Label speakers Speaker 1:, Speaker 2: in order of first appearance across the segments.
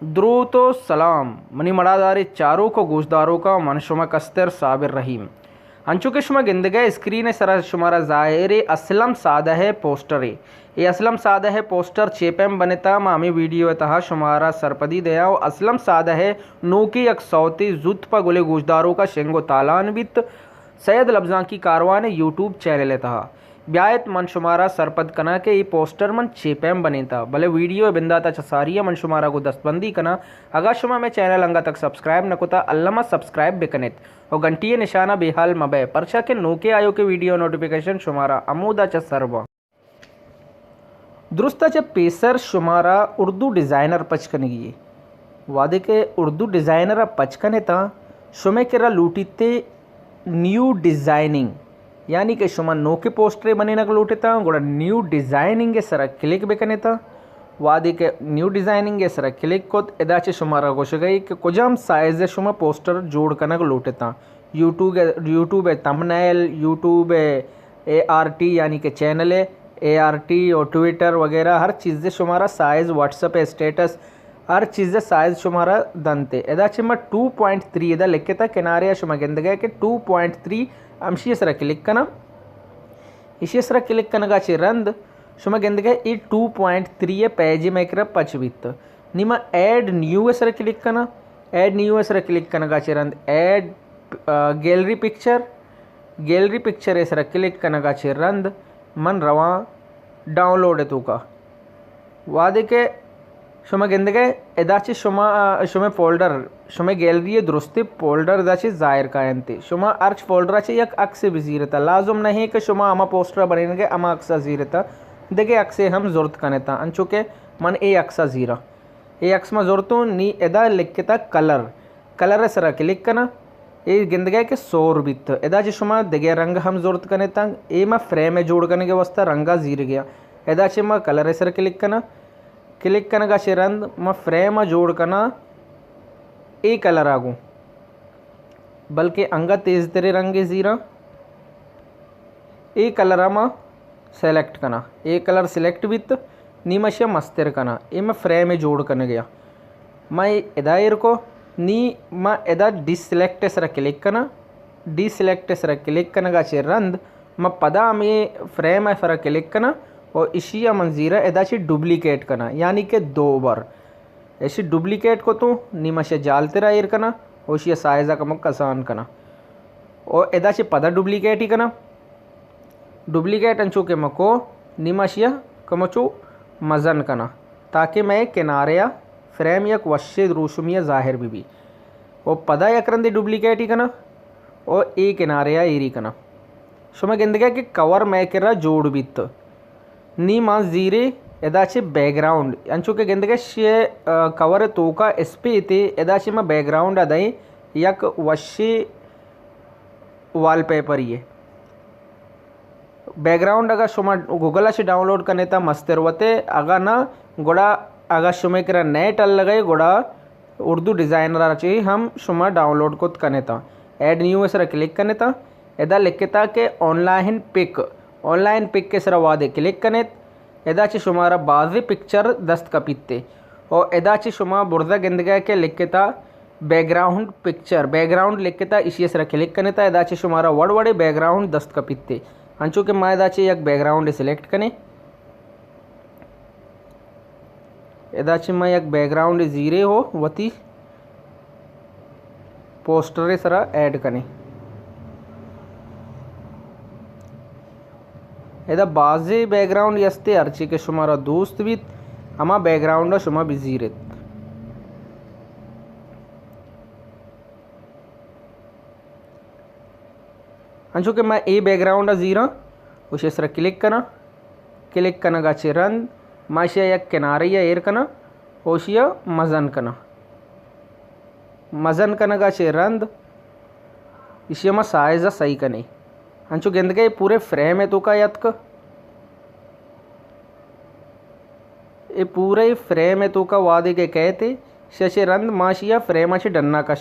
Speaker 1: द्रुतो सलाम मनी मड़ादारी चारों को गोशदारों का मन शुमा कस्तर साबिर रहीम अंचुके शुमा गिंदगे स्क्रीन सरा शुमारा ज़ाहिर असलम सादा है पोस्टर ये असलम सादा है पोस्टर चेपेम बनेता मामी वीडियो तहा शुमारा सरपदी दया और असलम सादा है नोकी एक सौती जुत पर गुले गोशदारों का शेंगो तालानवित सैयद लफ्ज़ां की कारवान यूट्यूब चैनल तहा ब्यायत मन शुमारा सरपद कना के ये पोस्टर मन चेपेम बनेता भले वीडियो बिंदाता चसारिया मन शुमारा को दस्तबंदी कना अगर शुमा में चैनल अंगा तक सब्सक्राइब नकुता अल्लामा सब्सक्राइब बेकनेत और घंटी निशाना बेहाल मबे परचा के नोके आयो के वीडियो नोटिफिकेशन शुमारा अमूदा च सरवा दुरुस्ता च पेसर शुमारा उर्दू डिज़ाइनर पचकनगी वादे के उर्दू डिज़ाइनर पचकने ता शुमे केरा लूटीते न्यू डिज़ाइनिंग यानी कि शुमा नोके पोस्टरे बने नक लूटेता गोड़ा न्यू डिज़ाइनिंग सर क्लिक बेकनेता वादी के न्यू डिज़ाइनिंग सर क्लिक को एदाचे शुमारा गोश गई कि कुजाम साइज शुमा पोस्टर जोड़ कनक लूटेता यूट्यूब थंबनेल यूट्यूब ART यानी कि चैनल ART और ट्विटर वगैरह हर चीज़ शुमारा साइज़ व्हाट्सएप स्टेटस हर चीज़ साइज़ शुमारा दंते एदाचे मैं 2.3 एदा लिखता किनारे शुमा गिंद गया कि 2.3 अंशी सर क्लिक कना इसी सर क्लिक कनगा चे रंद शुमा गिंदगे ई 2.3 पेज मेकर पचवित निमा ऐड न्यू सर क्लिक कना ऐड न्यू सर क्लिक कनगा चे रंद ऐड गैलरी पिक्चर सर क्लिक कनगा चे रंद मन रवा डाउनलोड तो का वादे के शुमा गिंदगे एदाची शुमे फोल्डर शुमे गैलरी दुरुस्ती फोल्डर दाची जाहिर कायंती शुमा अर्च फोल्डराचे एक अक्से बिजीरता लाजुम नहीं कि शुमा अमा पोस्टर बनेंगे अमा अक्सा जीरता देखे अक्से हम ज़रूरत कनेता अंचुके मन ए अक्सा जीरा ए अक्स में ज़रूरतों नी एदा लिखता कलर सरा क्लिक कना ए गिंदगे के 100 रुपये एदा जी शुमा देगे रंग हम ज़रूरत कनेता ए में फ्रेम में जोड़ करने के वास्ता रंगा जीर गया एदा चे मैं कलर सर क्लिक कना का शिरंद मैं फ्रेम जोड़ कना ए कलर आगू बल्कि अंगा तेज तेरे रंगे जीरा ए कलर में सेलेक्ट कना ए कलर सिलेक्ट विथ नीमश मस्तिर कना ए मैं फ्रेम जोड़ करने गया मैं एदायर को नी मैं एदा डिसलेक्ट सर क्लिक कना का शिरंद मैं पदा में फ्रेम सर क्लिक कना और इशिया मंजीरा एदाची डुप्लीकेट कना यानी कि 2 बार ऐसी डुप्लीकेट को तो निमशे जालते रहा कना ओशिया साइज़ा का मक आसान कना और एदाची पदा डुप्लीकेट ही कना डुप्लीकेट अंचू के मको निमशिया कमचू मजन कना ताकि मैं किनारे या फ्रेम या वश्य रूसुमिया जाहिर भी और पदा यकरंदी डुप्लीकेट ही कना और ए किनारे या एरी कना शुमा गिंदगा कि कवर मैं करा जोड़ बित नी मां जीरे एदाचे बैकग्राउंड अंचु के गिंदगे शे कवर तोका एसपी एदाचे में बैकग्राउंड अदाई यक वशी वॉलपेपर ये बैकग्राउंड अगर शुमा गूगल से डाउनलोड करने था मस्तिरवते अगर ना गोड़ा अगर शुमे करा नेट अल लगाए गोड़ा उर्दू डिज़ाइनर चाहिए हम शुमा डाउनलोड को करने था ऐड न्यू सर क्लिक करने था एदा लिखे था कि ऑनलाइन पिक के सर वादे क्लिक कने एदाची शुमारा बाजी पिक्चर दस्त कपिते और एदाची शुमा बुर्जा गिंदगा के लिखता बैकग्राउंड पिक्चर बैकग्राउंड लिखता इसी सर क्लिक कने था एदाची शुमारा वड़े बैकग्राउंड दस्त कपिते अंचू के माँ एदाची एक बैकग्राउंड सिलेक्ट कने एदाची माँ एक बैकग्राउंड जीरे हो वती पोस्टर सरा ऐड कने एदा बाजे बैकग्राउंड यस्ते अर्ची के शुमारा दोस्त भी अमा बैकग्राउंड शुमा बिजीरत अंचु के मैं ए बैकग्राउंड जीरा उसे सर क्लिक कना गाचे रंद माशिया या किनारे या एर कना ओशिया मजन कना गाचे रंद इसे मैं साइज़ सही कने अंचु गिंद के पूरे फ्रेम है तो का यत का ये पूरे फ्रेम है तो का वादे के कहते शशे रंद माशिया फ्रेम अच्छे डन्ना का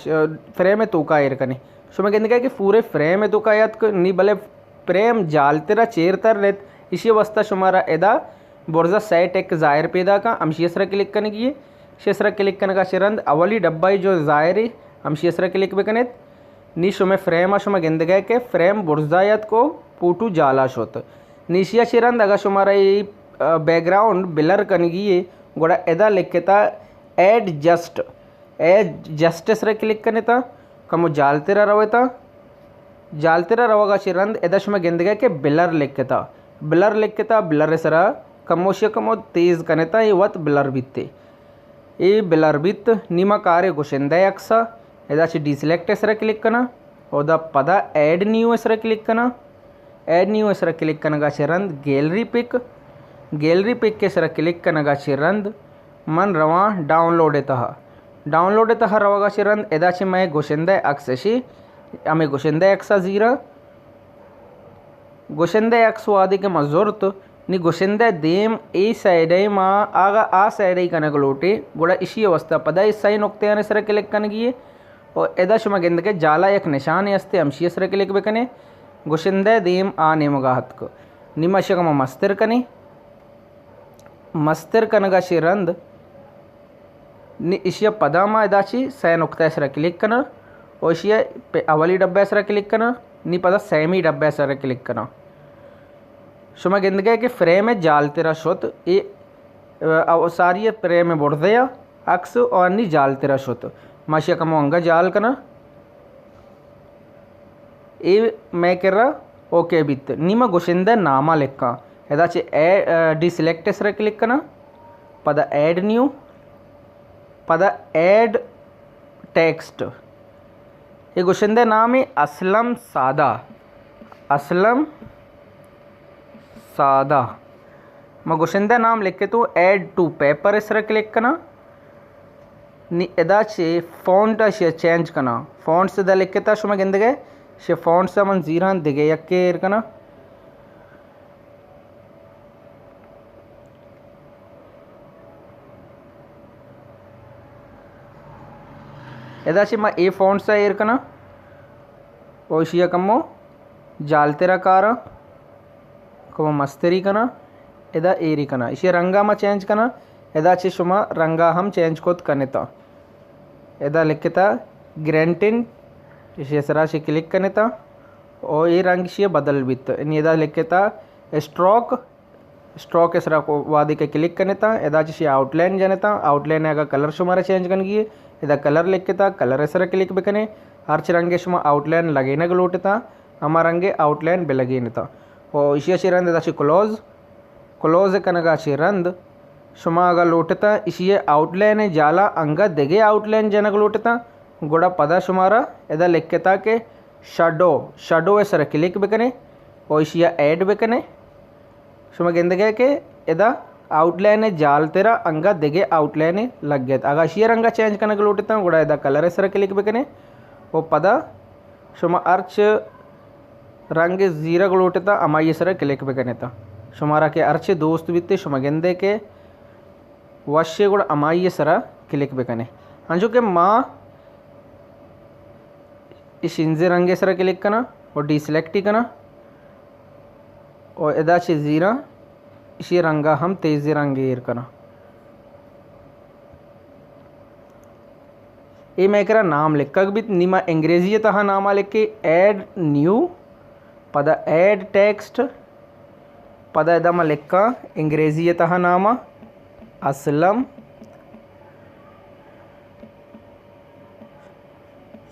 Speaker 1: फ्रेम है तो का एर कने सो मैं गिंद के पूरे फ्रेम है तो का यत नी भले फ्रेम जालतेरा चेरतर रेत इसी अवस्था शुमारा एदा बोर्जा सेट एक जाहिर पैदा का अमशियसरा क्लिक करने की शेसरा क्लिक कनगा शिरंद अवली डब्बाई जो ज़ायरी हम शेसरा क्लिक बेकनेत नी शुमे फ्रेम शुमा गिंदगे के फ्रेम बुर्जायत को पूटू जालाश होत निशिया शिरंद अगर शुमारा ये बैकग्राउंड बिलर कनगी गोड़ा एदा लिखता एड जस्टिस रे क्लिक कनेता कमो जालतेरा रवेता जालतेरा रवगा शिरंद एदा शुमा गिंदगे के बिलर लिखता बिलर सरा कमोशिया कमो तेज कनेता ये वत बिलर बित्ते ये बिलर बित निमा कार्य गुशिंदा अक्सा एदाची डिसेलेक्ट एसरा क्लिक कना और पदा ऐड न्यू एसरा क्लिक कना ऐड न्यू एसरा क्लिक कनगा शिरंद गैलरी पिक के सरा क्लिक कनगा शिरंद मन रवा डाउनलोड एतहा रवागा शिरंद एदाची मैं गुशिंदा अक्सशी हमें गुशिंदा अक्सा ज़ीरा गुशिंदा अक्स वादी के मजूरत नी गुशिंदा देम ए साइड माँ आगा आ साइड कनक लोटे गुड़ा इसी अवस्था पदा इस सही नुकते आने सर क्लिक कनगी और एदा शुमा गिंद के जाला एक निशान हस्ते हमशी सर क्लिक बेकने गुशिंदा देम आ नेमगाहत को निमशकम मस्तिर कनगा शिरंद नि इशिया पदामा एदाची सै नुकता सर क्लिक कना और इशिया अवली डब्बा सर क्लिक कना नी पदा सैमी डब्बा सर क्लिक कना शुमा गिंद के फ्रेम है जाल तेरा शुत ये सारी फ्रेम बुढ़ दया अक्स और नी जाल तेरा शुत माशिया कमो अंगा जाल कना ये मैं कह रहा ओके बित नीमा गुशिंदा नामा लेक्का एदाची डिसेलेक्ट सर क्लिक कना पदा ऐड न्यू पदा ऐड टेक्स्ट ये गुशिंदा नाम है असलम सादा मैं गुशिंदा नाम लिख के तो ऐड टू पेपर इसरा क्लिक करना एदाचे फ़ॉन्ट शे चेंज करना फ़ॉन्ट से लिख के शुमा गिंदगे शे फ़ॉन्ट से मन जीरा दिगे यक्के करना एदाचे मैं ए फ़ॉन्ट से एर करना ओशिया कमो जालतेरा कारा कमो मस्तरी कना एदा एरी कना इसे रंगा में चेंज कना एदा चे शुमा रंगा हम चेंज कोत कनेता एदा लिखता ग्रेंटिन इसे सरा से क्लिक कनेता और ये रंग से बदल बित एदा लिखता स्ट्रोक इसरा को वादी के क्लिक कनेता एदा चे आउटलाइन जनेता आउटलाइन आगा कलर शुमारा चेंज कनगी एदा कलर लिखता कलर इसरा क्लिक बेकने हर रंगे शुमा आउटलाइन लगे न गलोटता हमार रंगे आउटलाइन बेलगे नता और इशिया शिरंद एदा क्लोज कनगा शिरंद शुमा अगा लोटता इशिये आउटलाइन जाला अंगा देगे आउटलाइन जनक लोटता गुड़ा पदा शुमारा एदा लिखता के शडो सर क्लिक बेकने और इशिया ऐड बेकने शुमा गिंदगे के एदा आउटलाइन जाल तेरा अंगा देगे आउटलाइन लग गया अगा इशिया रंगा चेंज करने लोटता गुड़ा एदा कलर सर क्लिक बेकने और पदा शुमा अर्च रंग जीरा गलोटता अमाई सर क्लिक बेकनेता शुमारा के अर्चे दोस्त बित्ते शुमा गिंदे के वश्य गुड़ अमाई सरा क्लिक बेकने अंजो के माँ इस इंजे रंगे सरा क्लिक करना और डिसेलेक्ट ही करना और एदाचे जीरा इसी रंगा हम तेजी रंगे एर करना ये मैं करा नाम लिखा भी निमा अंग्रेजी तहा नामा लिख के ऐड न्यू पदा ऐड टेक्स्ट पदा एदमा लिखा अंग्रेजी तहा नामा असलम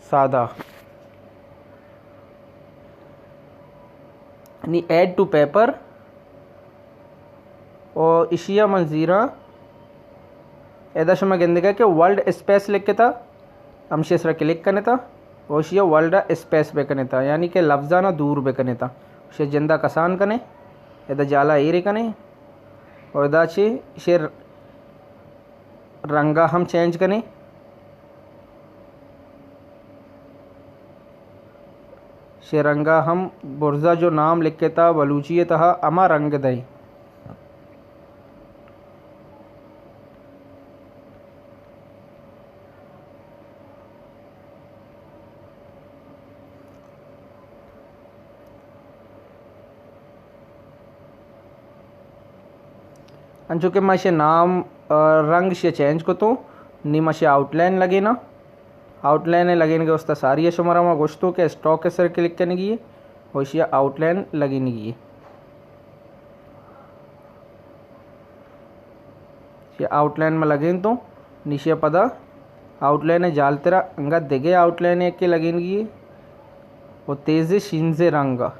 Speaker 1: सादा नी ऐड टू पेपर और इशिया मंजीरा एदा शुमा गिंदगा के वर्ल्ड स्पेस लिख के था हमशेसरा क्लिक करने था ओशिया वर्ल्ड स्पेस बेकने था यानी कि लफ्जाना दूर बेकने था उसे जिंदा कसान कने एदा जाला एरी कने और एदा चे इसे रंगा हम चेंज करें शे रंगा हम बुर्जा जो नाम लिख के था बलूची तहा अमा रंग दई अंचो के माशे नाम रंग से चेंज को तो निमशे आउटलाइन लगे ना आउटलाइन लगेन के उस्ता सारी शुमारा में गोश्तों के स्टॉक के सर क्लिक करने की होशिया आउटलाइन लगेन की ये आउटलाइन में लगेन तो नीचे पदा आउटलाइन जाल तेरा अंगा देगे आउटलाइन एक के लगेन की वो तेज़ शिंजे रंगा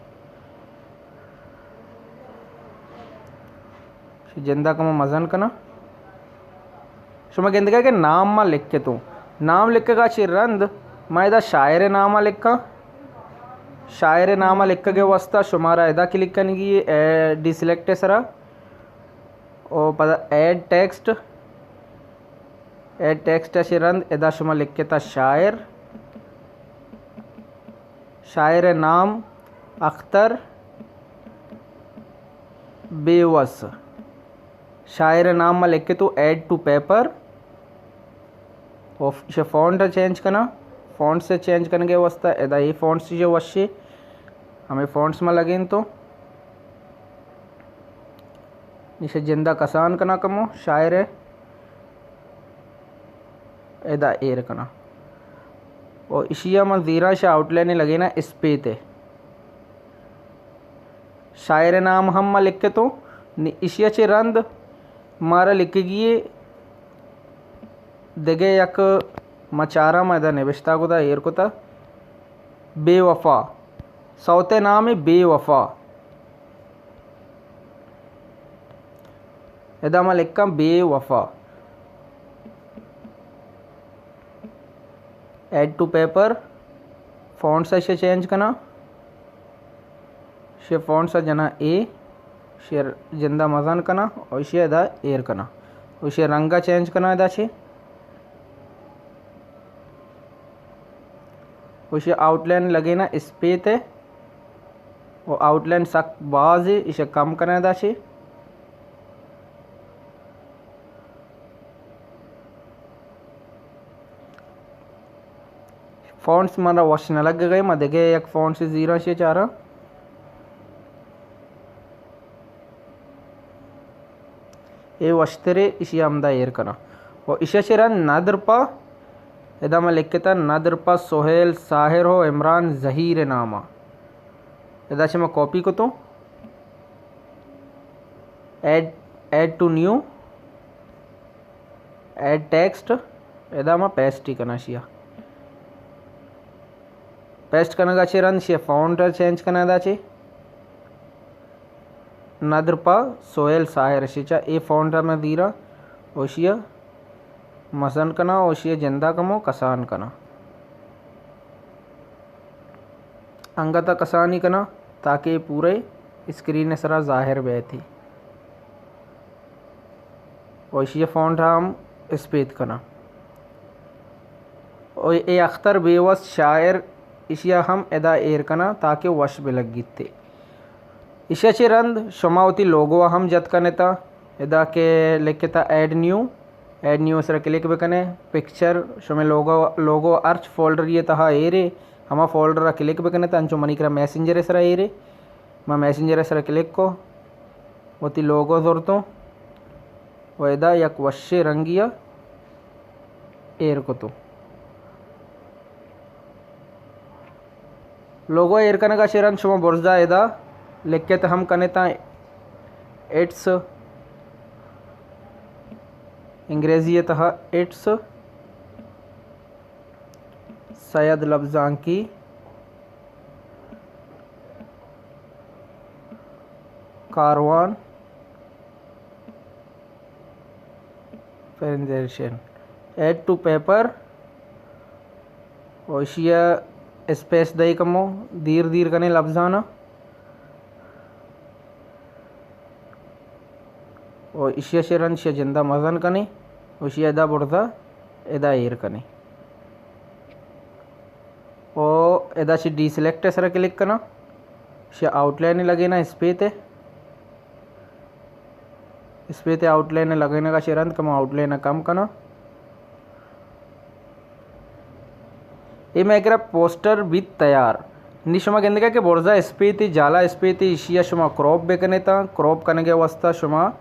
Speaker 1: जिंदा का मजन कना शुमा गेंद के नाम मा लिख के तो नाम लिख का चिरंद मैं इदा शायर नामा लिखा शायर नामा लिख के वस्ता शुमारा इदा क्लिक करने की डिसलेक्ट सरा और पता ऐड टेक्स्ट चिरंद इदा शुमा लिख के था शायर नाम अख्तर बेवस शायर नाम में लिख के तो ऐड टू पेपर और फ़ॉन्ट चेंज करना फ़ॉन्ट से चेंज करने के वास्ता इधर ये फ़ॉन्ट्स जो वश्य हमें फ़ॉन्ट्स में लगें तो नीचे जिंदा कसान करना कमो शायर इधर एर करना और इशिया में ज़ीरा से आउटलाइन लगे ना इस पे थे शायर नाम हम में लिख के तो इशिया चे रंद मारा लिख गए देगे यक मचारा मैदा निविष्टा को था एर को था बेवफा सौते नाम है बेवफा इदा मैं लिखा बेवफा ऐड टू पेपर फ़ॉन्ट से चेंज करना शे फ़ॉन्ट से जना ए शेर जिंदा मजान करना और इसे इदा एर करना उसे रंगा चेंज करना इदा छे उसे आउटलाइन लगे ना इस पे थे वो आउटलाइन सख्त बाज है इसे कम करना इदा छे फ़ॉन्ट्स मारा वॉश न लग गए मैं देखे एक फ़ॉन्ट से ज़ीरो से चारा ये वश्तरे इसी आमदा एर करना और इसे शेरा नादरपा इदा मैं लिख के था नादरपा सोहेल साहिर हो इमरान जहीर नामा इदा से मैं कॉपी को तो add to new add text इदा मैं पेस्ट ही करना शिया पेस्ट करने का चे रन शे फ़ॉन्ट चेंज करना दा चे नदरपा सोहेल साहिर शिचा ए फ़ॉन्ट में दीरा ओशिया मसन कना ओशिया जिंदा कमो कसान कना अंगता कसानी कना ताकि पूरे स्क्रीन सरा ज़ाहिर बह थी ओशिया फ़ॉन्ट हम स्पेद कना और ए अख्तर बेवस शायर इशिया हम एदा एर कना ताकि वश बिलग थे इशा चे रंद शुमावती लोगो हम जत कने था एदा के लिखे था ऐड न्यू सर क्लिक भी कने पिक्चर शुमे लोगो अर्च फोल्डर ये तहा एरे हमा फोल्डर क्लिक भी कने था अंचो मनी करा मैसेंजर सरा एरे मैं मैसेंजर सर क्लिक को वती लोगो जोर तो वैदा यक वश्य रंगिया एर को तो लोगो एर कने का शेरन शुमा बुर्जा एदा लिख के तो हम कने था इट्स अंग्रेजी तहा इट्स सैयद लफ्जां की कारवान प्रेजेंटेशन ऐड टू पेपर ओशिया स्पेस दई कमो दीर दीर कने लफ्जाना और इशिया शेरन शे जिंदा मजन कने उशिया एदा बुर्दा एदा एर कने और एदा शे डीसेलेक्ट सर क्लिक करना शे आउटलाइन लगे ना इस पे आउटलाइन लगने का शेरन कम आउटलाइन कम करना ये मैं एक पोस्टर भी तैयार निशुमा कहने के बोर्जा स्पेति जाला स्पेति इशिया शुमा क्रॉप बेकने था क्रॉप करने के वास्ता शुमा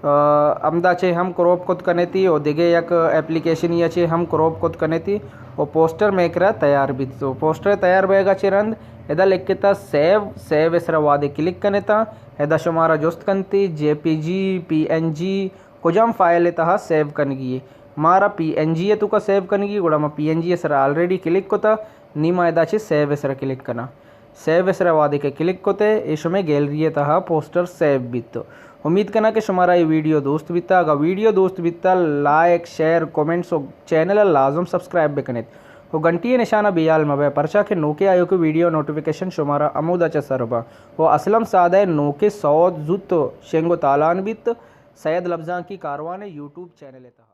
Speaker 1: अमदा चे हम क्रॉप कोत कने थी और दिगे एक एप्लीकेशन या चे हम क्रॉप कोत कने थी और पोस्टर मेकरा तैयार भी तो पोस्टर तैयार बेगा चिरंद एदा लिखता सेव इसरा वादे क्लिक कने था एदा शुमारा जोस्त कंती जेपीजी पीएनजी कुजम फाइल इता सेव कनगी मारा पीएनजी है तुका सेव कनगी गुड़ा मा पीएनजी इसरा ऑलरेडी क्लिक कोता नीमा एदा चे सेव इसरा क्लिक कना सेव इसरा वादे के क्लिक कोते इसमें गैलरी तहा पोस्टर सेव बितो उम्मीद करना कि शुमारा ये वीडियो दोस्त बिता अगर वीडियो दोस्त बिता लाइक शेयर कमेंट्स और चैनल लाजम सब्सक्राइब भी कनेत वो घंटी निशाना बियाल मबे परचा के नोके आयो के वीडियो नोटिफिकेशन शुमारा अमूदा च सरबा वो असलम सादा नोके सौद जुत शेंगो तालान बित सैयद लफ्जां की कारवान यूट्यूब चैनल था।